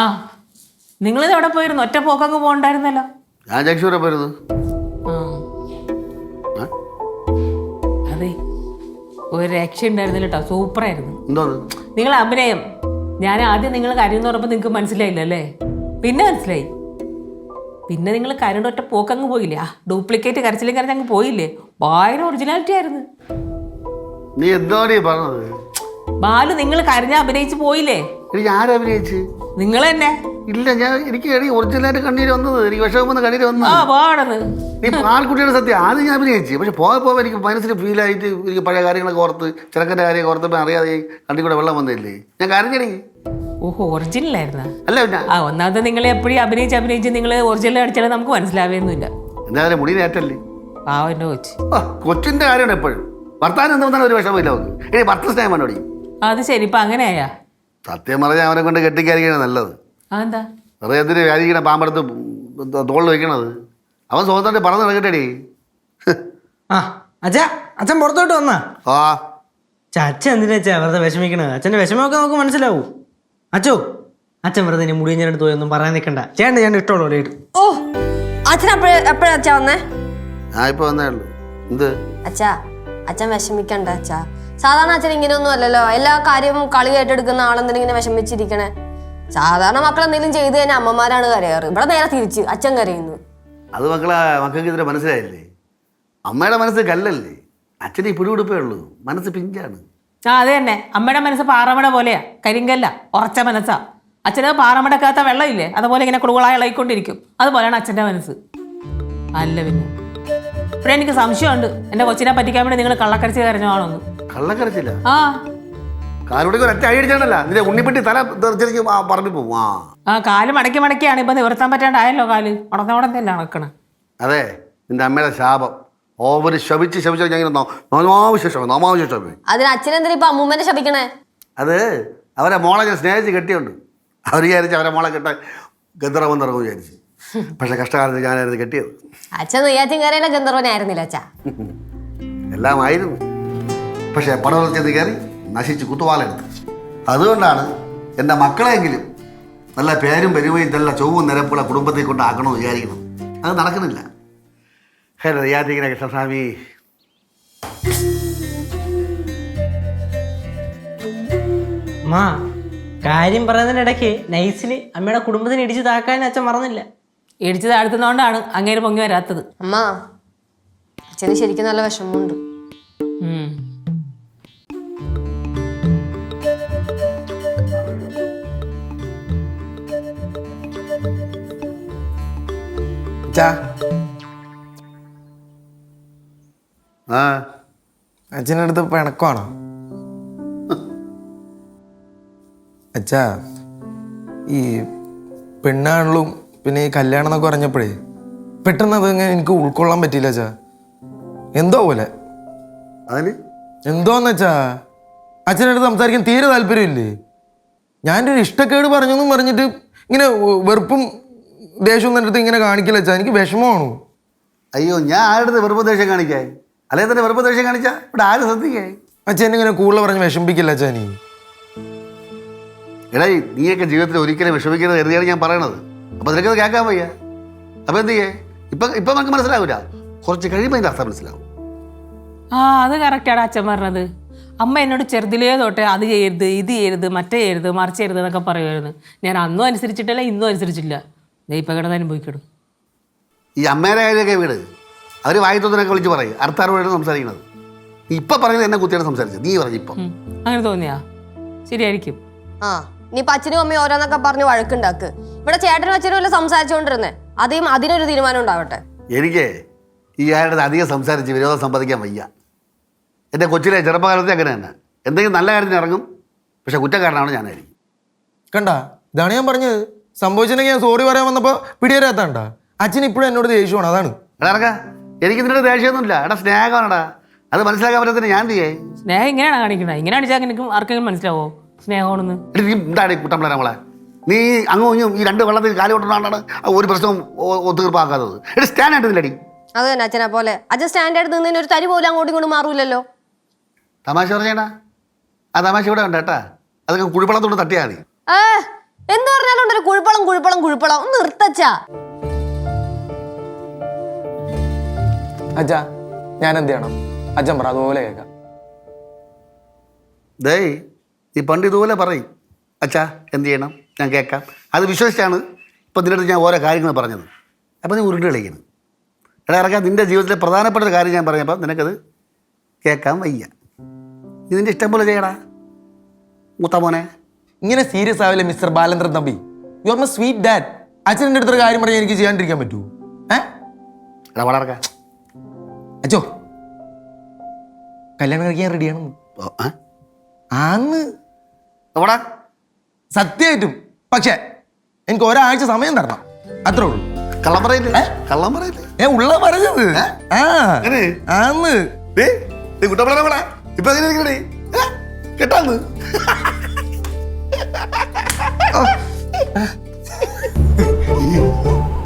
ആ നിങ്ങളിത് എവിടെ പോയിരുന്നു? ഒറ്റ പോക്കങ്ങ് പോകണ്ടായിരുന്നല്ലോ. ഞാൻ ജംഗ്ഷൻ വരെ പോയിരുന്നു. അതെ, ഒരു രക്ഷ ഉണ്ടായിരുന്നില്ല കേട്ടോ, സൂപ്പറായിരുന്നു എന്തോ നിങ്ങളെ അഭിനയം. ഞാൻ ആദ്യം നിങ്ങൾ കരയെന്ന് പറഞ്ഞപ്പോൾ നിങ്ങൾക്ക് മനസ്സിലായില്ല അല്ലേ? പിന്നെ മനസ്സിലായി. പിന്നെ നിങ്ങൾ കരണ്ട് ഒറ്റ പോക്കങ്ങ് പോയില്ലേ? ആ ഡ്യൂപ്ലിക്കേറ്റ് കരച്ചിലും കരഞ്ഞ് അങ്ങ് പോയില്ലേ? ഭയങ്കര ഒറിജിനാലിറ്റി ആയിരുന്നു. നീ എന്തോടി പറഞ്ഞത്? ബാലു നിങ്ങൾ കരഞ്ഞ അഭിനയിച്ച് പോയില്ലേ? എനിക്ക് ആരഭിനയിച്ച്? നിങ്ങൾ തന്നെ. ഇല്ല, എനിക്ക് ഒറിജിനലായിട്ട് കണ്ണീര് വന്നത്, എനിക്ക് വിഷമം വന്ന് കണ്ണീര് വന്നത്. ആ പാടന്ന് നീ ആൾക്കുട്ടിയുടെ സത്യം ആദ്യം ഞാൻ അഭിനയിച്ചു. പക്ഷെ പോയപ്പോ എനിക്ക് മനസ്സിൽ ഫീലായിട്ട് എനിക്ക് പഴയ കാര്യങ്ങളൊക്കെ ഓർത്ത്, ചെറുക്കൻ്റെ കാര്യമൊക്കെ ഓർത്തപ്പോൾ അറിയാതെ കണ്ണി കൂടെ വെള്ളം വന്നില്ലേ, ഞാൻ കരഞ്ഞടി. ഓഹോ, ഒറിജിനൽ ആയിരുന്ന? അല്ല പിന്നെ ആ ഒന്നാമത് നിങ്ങൾ എപ്പോഴും അഭിനയിച്ച് നിങ്ങൾ ഒറിജിനൽ അടിച്ചാലും നമുക്ക് മനസ്സിലാവുകയൊന്നുമില്ല. എന്തായാലും മുടി നേറ്റല്ലേ പാവന്റെ കൊച്ച്. കൊച്ചിന്റെ കാര്യമാണ് എപ്പോഴും. ഭർത്താവിന് എന്ത് വന്നാലും ഒരു വിഷമമില്ല അവർക്ക്. ഇനി ഭർത്ത സ്നേഹം വേണ്ടോടി. അത് ശരി, ഇപ്പൊ അങ്ങനെയായാ? സത്യം പറഞ്ഞാൽ അവനെ കൊണ്ട് കെട്ടിക്കാരിക്കാണ് നല്ലത്. അതെന്താ? വെറുതെ എന്തിന് വ്യാധിക്കണ പാമ്പെടുത്ത് തോളിൽ വെക്കണത്? അവൻ സ്വന്തമായിട്ട് പറന്ന് നടക്കട്ടെടി. ആ അച്ഛാ, അച്ഛൻ പുറത്തോട്ട് വന്നാ? ആ അച്ഛൻ എന്തിനാ അച്ഛാ വെറുതെ വിഷമിക്കണത്? അച്ഛൻ്റെ വിഷമമൊക്കെ നമുക്ക് മനസ്സിലാവൂ. അച്ഛോ, അച്ഛൻ വെറുതെ ഇനി മുടിയഞ്ഞിട്ട് പോയൊന്നും പറയാൻ നിൽക്കണ്ട. ചേട്ടൻ ഞാൻ ഇഷ്ടമുള്ളൂ. ഓ, അച്ഛൻ എപ്പോഴാ അച്ഛാ വന്നേ? ഞാൻ ഇപ്പൊ വന്നേ ഉള്ളൂ. എന്ത് അച്ഛാ, അച്ഛൻ വിഷമിക്കണ്ട അച്ഛാ. സാധാരണ അച്ഛൻ ഇങ്ങനെയൊന്നും അല്ലല്ലോ. എല്ലാ കാര്യവും കളി കേട്ടെടുക്കുന്ന ആളെന്തിനും ഇങ്ങനെ വിഷമിച്ചിരിക്കണേ. സാധാരണ മക്കൾ എന്തെങ്കിലും ചെയ്ത് കഴിഞ്ഞാൽ അമ്മമാരാണ് കരയാറ്. ഇവിടെ നേരെ തിരിച്ച് അച്ഛൻ കരയുന്നു. അത് മക്കൾക്ക് ഇതിനെ മനസ്സിലായില്ലേ? അമ്മയുടെ മനസ്സ് കല്ലല്ലേ, അച്ഛനെ പിടിപിടിപ്പേ ഉള്ളൂ, മനസ്സ് പിഞ്ചാണ്. ആ അത് തന്നെ, അമ്മയുടെ മനസ്സ് പാറമട പോലെയാ, കരിങ്കല്ല, ഉറച്ച മനസ്സാ. അച്ഛന് പാറമടക്കാത്ത വെള്ളമില്ലേ, അതുപോലെ ഇങ്ങനെ കുടുകളായി ഇളകിക്കൊണ്ടിരിക്കും. അതുപോലെയാണ് അച്ഛൻ്റെ മനസ്സ്. അല്ല പിന്നെ ഇവിടെ എനിക്ക് സംശയമുണ്ട്, എൻ്റെ കൊച്ചിനെ പറ്റിക്കാൻ വേണ്ടി നിങ്ങൾ കള്ളക്കരച്ച് കരഞ്ഞാണോന്ന്. കള്ളക്കരച്ചില്ല. ആ കാലുടിക്ക് ഒരൊറ്റ അടി അടിച്ചാണല്ല നിന്റെ ഉണ്ണിപ്പെട്ടി തല തെറിച്ചിരിക്കും, പറമ്പി പോവും. ആ കാല് മടക്കിയാണ് ഇപ്പൊ നിവർത്താൻ പറ്റാണ്ടായല്ലോ. കാല് ഉടനെ നടക്കണം. അതെ, നിന്റെ അമ്മയുടെ ശാപം. ഓവര് ശപിച്ച് ഞാൻ നമാവശ്യ ശപം. അതിന് അച്ഛനെന്തിനാ ഇപ്പൊ അമ്മൂമ്മനെ ശപിക്കണേ? അത് അവരെ മോളെ ഞാൻ സ്നേഹിച്ച് കെട്ടിയുണ്ട്. അവർ വിചാരിച്ച് അവരെ മോളെ കെട്ടാൻ ഗന്ധർവം നിറങ്ങും വിചാരിച്ച്. പക്ഷെ കഷ്ടകാലത്ത് ഞാനായിരുന്നു കെട്ടിയത്. അച്ഛൻ നെയ്യാറ്റിൻ കരയിലെ ഗന്ധർവനായിരുന്നില്ല അച്ഛാ. എല്ലാമായിരുന്നു. പക്ഷെ പടവൽ ചെന്ന് കയറി നശിച്ച് കുത്തുവാലെടുത്ത്. അതുകൊണ്ടാണ് എൻ്റെ മക്കളെങ്കിലും നല്ല പേരും പെരുമയും നല്ല ചൊവ്വും നിരപ്പുള്ള കുടുംബത്തെ കൊണ്ടാക്കണമെന്ന് വിചാരിക്കണം. അത് നടക്കുന്നില്ല. ഹേ നെയ്യാറ്റിങ്ങനെ കൃഷ്ണസ്വാമി. മാ, കാര്യം പറയുന്നതിനിടയ്ക്ക് നൈസിന് അമ്മയുടെ കുടുംബത്തിന് ഇടിച്ചു താക്കാൻ അച്ഛൻ മറന്നില്ല. ഇടിച്ചു താഴ്ത്തുന്നതുകൊണ്ടാണ് അങ്ങേര് പൊങ്ങി വരാത്തത്. അമ്മ, അച്ഛന് ശരിക്കും നല്ല വിഷമമുണ്ട്. അച്ഛനടുത്ത് പിണക്കമാണോ? അച്ഛാ, ഈ പെണ്ണാണും പിന്നെ ഈ കല്യാണം എന്നൊക്കെ പറഞ്ഞപ്പോഴേ പെട്ടെന്ന് അത് എനിക്ക് ഉൾക്കൊള്ളാൻ പറ്റിയില്ല അച്ഛാ. എന്തോ പോലെ. അതിന് എന്തോന്ന് വെച്ചാ അച്ഛനടുത്ത് സംസാരിക്കാൻ തീരെ താല്പര്യമില്ലേ. ഞാൻ്റെ ഒരു ഇഷ്ടക്കേട് പറഞ്ഞെന്നും പറഞ്ഞിട്ട് ഇങ്ങനെ വെറുപ്പും ദേഷ്യവും എൻ്റെ അടുത്ത് ഇങ്ങനെ കാണിക്കില്ല അച്ഛാ. എനിക്ക് വിഷമമാണ്. അയ്യോ, ഞാൻ ആരുടെ വെറുപ്പ് ദേഷ്യം കാണിക്കായി? അല്ലെങ്കിൽ തന്നെ വെറുപ്പ് ദേഷ്യം കാണിച്ചാ ഇവിടെ ആര് ശ്രദ്ധിക്കായി? അച്ഛൻ ഇങ്ങനെ കൂടുതൽ പറഞ്ഞ് വിഷമിപ്പിക്കില്ല അച്ഛാ. നീ എടാ, നീയൊക്കെ ജീവിതത്തിൽ ഒരിക്കലും വിഷമിക്കുന്നത് കരുതിയാണ് ഞാൻ പറയണത്. അപ്പം നിനക്കത് കേൾക്കാൻ വയ്യ. അപ്പം എന്ത് ചെയ്യേ? ഇപ്പം നമുക്ക് മനസ്സിലാവില്ല, കുറച്ച് കഴിയുമ്പോൾ അതിൻ്റെ അർത്ഥം മനസ്സിലാവും. ആ അത് കറക്റ്റാണ് അച്ഛൻ പറഞ്ഞത്. അമ്മ എന്നോട് ചെറുതിലേ തൊട്ടേ അത് ചെയ്യരുത്, ഇത് ചെയ്യരുത്, മറ്റേ ചെയ്യരുത്, മറിച്ച് ചെയ്യരുത് എന്നൊക്കെ പറയുമായിരുന്നു. ഞാൻ അന്നും അനുസരിച്ചിട്ടില്ല, ഇന്നും അനുസരിച്ചില്ല. ഇപ്പം കിടന്ന് അനുഭവിക്കണം. ഈ അമ്മേരെ കാര്യമൊക്കെ വീട് അവർ വായിത്തൊന്നിനൊക്കെ വിളിച്ച് പറയും, അർത്ഥറിവാണ് സംസാരിക്കണത്. നീ ഇപ്പം പറയുന്നത് എന്നെ കുത്തിയാണ് സംസാരിച്ചത്. നീ പറഞ്ഞു ഇപ്പം അങ്ങനെ തോന്നിയാ? ശരിയായിരിക്കും. ആ, നീ അച്ഛനും അമ്മയും ഓരോന്നൊക്കെ പറഞ്ഞ് വഴക്കുണ്ടാക്ക്. ഇവിടെ ചേട്ടനും അച്ഛനും എല്ലാം സംസാരിച്ചുകൊണ്ടിരുന്നേ. അതിനൊരു തീരുമാനം ഉണ്ടാവട്ടെ. എനിക്ക് ഈ ആരുടെ അധികം സംസാരിച്ച് വിരോധം സമ്പാദിക്കാൻ വയ്യ. എൻ്റെ കൊച്ചിലെ ചെറുപ്പകാലത്തെ അങ്ങനെ തന്നെ. എന്തെങ്കിലും നല്ല കാര്യത്തിന് ഇറങ്ങും, പക്ഷെ കുറ്റക്കാരനാണ് ഞാനായിരിക്കും. കണ്ട, ഇതാണ് ഞാൻ പറഞ്ഞത്. സംഭവിച്ചിട്ടുണ്ടെങ്കിൽ ഞാൻ സോറി പറയാൻ വന്നപ്പോൾ പിടിയേരാത്താണ്ടാ. അച്ഛൻ ഇപ്പോഴും എന്നോട് ദേഷ്യമാണ്. അതാണ്. എടാ ഇറക്ക, എനിക്ക് ഇതിനോട് ദേഷ്യമൊന്നുമില്ല. എടാ സ്നേഹമാണെടാ, അത് മനസ്സിലാക്കാൻ പറ്റത്തിന് ഞാൻ ചെയ്യേ. സ്നേഹം ഇങ്ങനെയാണ് കാണിക്കുന്നത്. ഇങ്ങനെ അടിച്ചാൽ എനിക്ക് ആർക്കെങ്കിലും മനസ്സിലാവോ സ്നേഹമാണെന്ന്? നീ എന്താണ് ഈ കുട്ടമ്പള നമ്മളെ? നീ അങ്ങും ഇങ്ങും ഈ രണ്ട് വെള്ളത്തിൽ കാലുകൊണ്ടാണ് ഒരു പ്രശ്നവും ഒത്തുതീർപ്പാക്കാത്തത്. എടി സ്റ്റാൻഡ് ആയിട്ടില്ലടി. അത് തന്നെ അച്ഛനെ പോലെ. അച്ഛൻ സ്റ്റാൻഡേർഡ് നിന്നതിന് ഒരു തരി പോലും അങ്ങോട്ടും ഇങ്ങോട്ടും മാറൂലല്ലോ. തമാശ പറഞ്ഞേടാ, ആ തമാശ ഇവിടെ ഉണ്ട് കേട്ടാ. അതൊക്കെ കുഴിപ്പള്ളത്തോട് തട്ടിയാൽ മതി. എന്ത് പറഞ്ഞാലും ഉണ്ടല്ലോ കുഴിപ്പളം കുഴിപ്പളം കുഴിപ്പളം ഒന്ന് നിർത്തച്ചാ. അച്ഛാ ഞാൻ എന്ത് ചെയ്യണം? അച്ഛൻ പറ, അതുപോലെ കേൾക്കാം. ഡേയ് നീ പണ്ട് ഇതുപോലെ പറയും, അച്ഛാ എന്ത് ചെയ്യണം, ഞാൻ കേൾക്കാം. അത് വിശ്വസിച്ചാണ് ഇപ്പം നിന്റെ അടുത്ത് ഞാൻ ഓരോ കാര്യങ്ങൾ പറഞ്ഞത്. അപ്പം നീ ഉരുണ്ട് കളിക്കണം. എടാ ഇറക്കാൻ നിൻ്റെ ജീവിതത്തിലെ പ്രധാനപ്പെട്ട ഒരു കാര്യം ഞാൻ പറഞ്ഞപ്പോൾ നിനക്കത് കേൾക്കാൻ വയ്യ. നീ നിൻ്റെ ഇഷ്ടം പോലെ ചെയ്യടാ മൂത്ത മോനെ. ഇങ്ങനെ സീരിയസ് ആവില്ല mister Balachandran Thampi. You are my sweet dad. അച്ഛൻ്റെ അടുത്തൊരു കാര്യം പറഞ്ഞാൽ എനിക്ക് ചെയ്യാണ്ടിരിക്കാൻ പറ്റുമോ? എടാ വളർക്കാം. അച്ഛോ കല്യാണം കഴിക്കാൻ റെഡിയാണെന്ന്. ആന്ന് എവിടാ? സത്യമായിട്ടും. പക്ഷേ എനിക്ക് ഒരാഴ്ച സമയം തരണം, അത്രേ ഉള്ളൂ. കള്ളം പറയില്ലേ? കള്ളം പറയില്ലേ? ഞാൻ ഉള്ള പറഞ്ഞത്. അങ്ങനെ? ആന്ന് കുട്ടപ്പിള ഇപ്പൊ എങ്ങനെ കേട്ടാന്ന്